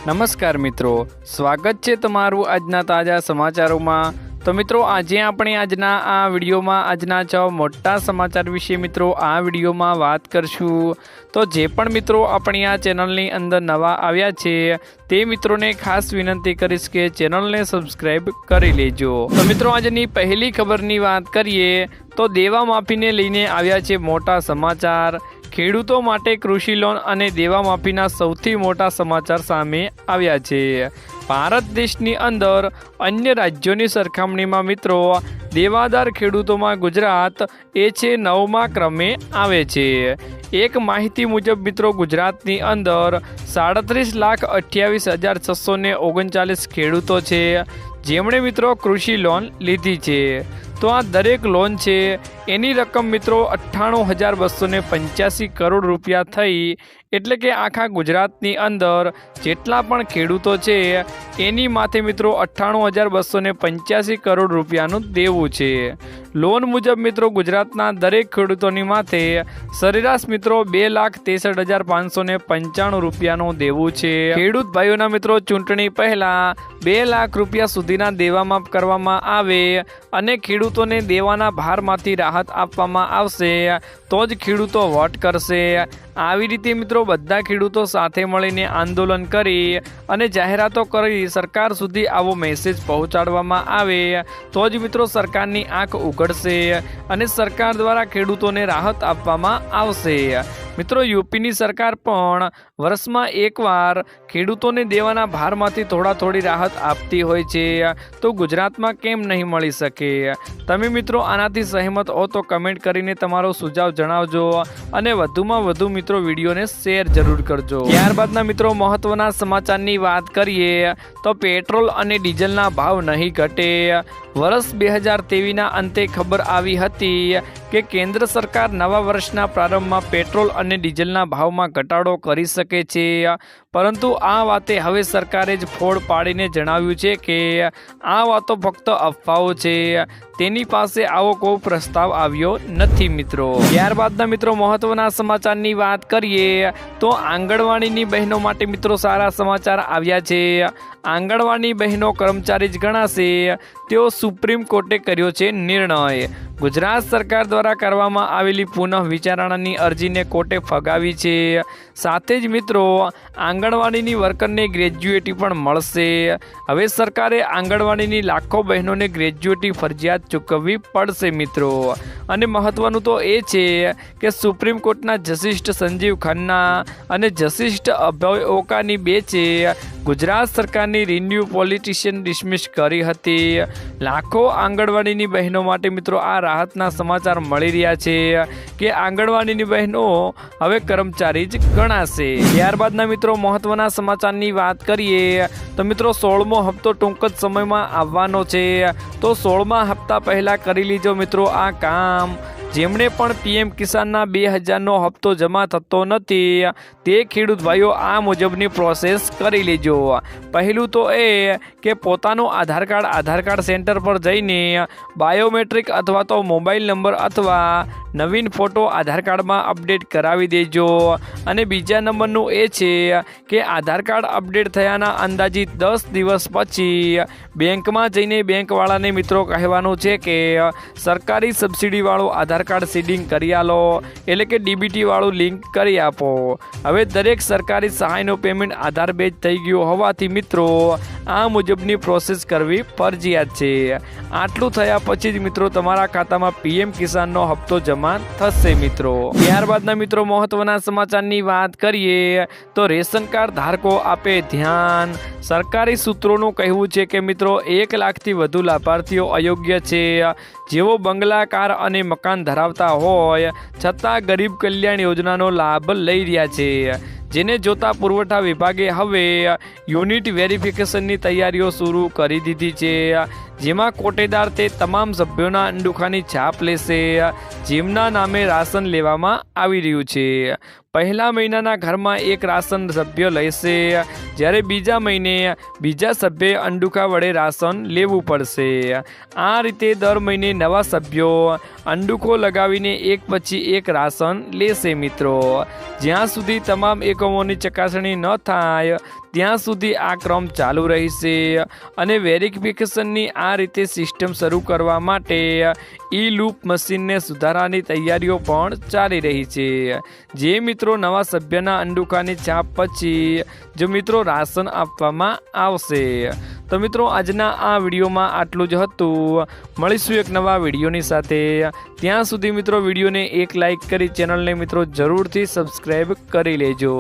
નમસ્કાર મિત્રો, સ્વાગત છે તમારું આજના તાજા સમાચારોમાં। તો મિત્રો આજે આપણે આજના આ વિડીયોમાં આજના 6 મોટા સમાચાર વિશે મિત્રો આ વિડીયોમાં વાત કરશું। તો જે પણ મિત્રો આપણી આ ચેનલની અંદર નવા આવ્યા છે તે મિત્રોને ખાસ વિનંતી કરીશ કે ચેનલને સબસ્ક્રાઈબ કરી લેજો। તો મિત્રો આજની પહેલી ખબરની વાત કરીએ તો દેવા માફીને લઈને આવ્યા છે મોટા સમાચાર। ખેડૂતો માટે કૃષિ લોન અને દેવા માફીના સૌથી મોટા સમાચાર સામે આવ્યા છે। ભારત દેશની અંદર અન્ય રાજ્યોની સરખામણીમાં મિત્રો દેવાદાર ખેડૂતોમાં ગુજરાત એ છે 9મા ક્રમે આવે છે। એક માહિતી મુજબ મિત્રો ગુજરાતની અંદર 37,28,639 ખેડૂતો છે જેમણે મિત્રો કૃષિ લોન લીધી છે। તો આ દરેક લોન છે એની રકમ મિત્રો 98,285 કરોડ રૂપિયા થઈ। એટલે કે આખા ગુજરાતની અંદર જેટલા પણ ખેડૂતો છે એની માથે મિત્રો 98,285 કરોડ રૂપિયાનું દેવું છે। લોન મુજબ મિત્રો ગુજરાતના દરેક ખેડૂતોની માથે સરેરાશ મિત્રો 2,63,595 રૂપિયાનું દેવું છે। ખેડૂત ભાઈઓના મિત્રો ચૂંટણી પહેલા 2 લાખ રૂપિયા સુધીના દેવા માફ કરવામાં આવે અને ખેડૂતોને દેવાના ભારમાંથી રાહત આપવામાં આવશે તો જ ખેડૂતો વોટ કરશે। આવી રીતે મિત્રો બધા ખેડૂતો સાથે મળીને આંદોલન કરી અને જાહેરાતો કરી સરકાર સુધી આવો મેસેજ પહોંચાડવામાં આવે તો જ મિત્રો સરકારની આંખ ઉઘડશે અને સરકાર દ્વારા ખેડૂતોને રાહત આપવામાં આવશે। મિત્રો યુપીની સરકાર પણ વર્ષમાં એકવાર ખેડૂતોને દેવાના ભારમાંથી થોડી રાહત આપતી હોય છે, તો ગુજરાતમાં કેમ નહીં મળી શકે? તમે મિત્રો આનાથી સહેમત હો તો કમેન્ટ કરીને તમારો સુઝાવ જણાવજો અને વધુમાં વધુ મિત્રો વિડીયોને શેર જરૂર કરજો। ત્યારબાદના મિત્રો મહત્વના સમાચારની વાત કરીએ તો પેટ્રોલ અને ડીઝલના ભાવ નહીં ઘટે। વર્ષ 2023ના અંતે ખબર આવી હતી કે કેન્દ્ર સરકાર નવા વર્ષના પ્રારંભમાં પેટ્રોલ અને ડીઝલના ભાવમાં ઘટાડો કરી શકે છે, પરંતુ આ વાતે હવે સરકારે જ ફોડ પાડીને જણાવ્યું છે કે આ વાતો ફક્ત અફવાઓ છે, તેની પાસે આવો કોઈ પ્રસ્તાવ આવ્યો નથી મિત્રો। ત્યારબાદના મિત્રો મહત્વના સમાચારની વાત કરીએ તો આંગણવાડીની બહેનો માટે મિત્રો સારા સમાચાર આવ્યા છે। આંગણવાડી બહેનો કર્મચારી જ ગણાશે તેઓ સુપ્રીમ કોર્ટે કર્યો છે નિર્ણય। ગુજરાત સરકાર દ્વારા કરવામાં આવેલી પુનઃ વિચારણાની અરજીને કોર્ટે ફગાવી છે। સાથે જ મિત્રો આંગણવાડીની વર્કરને ગ્રેજ્યુએટી પણ મળશે। હવે સરકારે આંગણવાડીની લાખો બહેનોને ગ્રેજ્યુએટી ફરજિયાત ચૂકવવી પડશે મિત્રો। અને મહત્વનું તો એ છે કે સુપ્રીમ કોર્ટના જસ્ટિસ સંજીવ ખન્ના અને જસ્ટિસ અભય ઓકાની બેચે ગુજરાત સરકારની રિન્યુ પોલિટિશિયન ડિસમિસ કરી હતી। લાખો આંગણવાડીની બહેનો માટે મિત્રો આ રાહતના સમાચાર મળી રહ્યા છે કે આંગણવાડીની બહેનો હવે કર્મચારી જ ગણાશે। ત્યારબાદના મિત્રો મહત્વના સમાચારની વાત કરીએ તો મિત્રો 16મો હપ્તો ટૂંક જ સમયમાં આવવાનો છે, તો 16મા હપ્તા પહેલા કરી લીજો મિત્રો આ કામ। જેમણે પણ પીએમ કિસાનના 2000નો હપ્તો જમા થતો નથી તે ખેડૂત ભાઈઓ આ મુજબની પ્રોસેસ કરી લેજો। પહેલું તો એ કે પોતાનું આધાર કાર્ડ સેન્ટર પર જઈને બાયોમેટ્રિક અથવા તો મોબાઈલ નંબર અથવા નવીન ફોટો આધાર કાર્ડમાં અપડેટ કરાવી દેજો। અને બીજા નંબરનું એ છે કે આધાર કાર્ડ અપડેટ થયાના અંદાજિત 10 દિવસ પછી બેંકમાં જઈને બેંકવાળાને મિત્રો કહેવાનું છે કે સરકારી સબસિડીવાળું આધાર કાર્ડ સીડિંગ કરી આલો, એટલે કે ડીબીટી વાળું લિંક કરી આપો। હવે દરેક સરકારી સહાયનું પેમેન્ટ આધાર બેઝ થઈ ગયું હોવાથી મિત્રો આ મુજબની પ્રોસેસ કરવી ફરજિયાત છે। આટલું થયા પછી જ મિત્રો તમારા ખાતામાં પીએમ કિસાનનો હપ્તો જમા થશે મિત્રો। ત્યારબાદના મિત્રો મહત્વના સમાચારની વાત કરીએ તો રેશન કાર્ડ ધારકો આપે ધ્યાન। સરકારી સૂત્રોનું કહેવું છે કે મિત્રો 1 લાખથી વધુ લાભાર્થીઓ અયોગ્ય છે જેઓ બંગલા, કાર અને મકાન ધરાવતા હોય છતાં ગરીબ કલ્યાણ યોજનાનો લાભ લઈ રહ્યા છે, જેને જોતા પુરવઠા વિભાગે હવે યુનિટ વેરિફિકેશનની તૈયારીઓ શરૂ કરી દીધી છે। જેમાં કોટેદાર તે તમામ સભ્યોના અંડુખાની છાપ લેશે જેમના નામે રાશન લેવામાં આવી રહ્યું છે। પહેલા મહિનાના ઘરમાં એક રાશન સભ્ય લેશે જ્યારે બીજા મહિને બીજા સભ્યે અંડુકા વડે રાશન લેવું પડશે। આ રીતે દર મહિને નવા સભ્યો અંડુકો લગાવીને એક પછી એક રાશન લેશે મિત્રો। જ્યાં સુધી તમામ એકમોની ચકાસણી ન થાય ત્યાં સુધી આ ક્રમ ચાલુ રહેશે અને વેરિફિકેશનની આ રીતે સિસ્ટમ શરૂ કરવા માટે ઈ લૂપ મશીનને સુધારાની તૈયારીઓ પણ ચાલી રહી છે। જે મિત્રો નવા સભ્યના અંડુકાની છાપ પછી જો મિત્રો રાશન આપવામાં આવશે। તો મિત્રો આજના આ વિડીયોમાં આટલું જ હતું। મળીશું એક નવા વિડીયોની સાથે। ત્યાં સુધી મિત્રો વિડીયોને એક લાઈક કરી ચેનલને મિત્રો જરૂરથી સબસ્ક્રાઈબ કરી લેજો।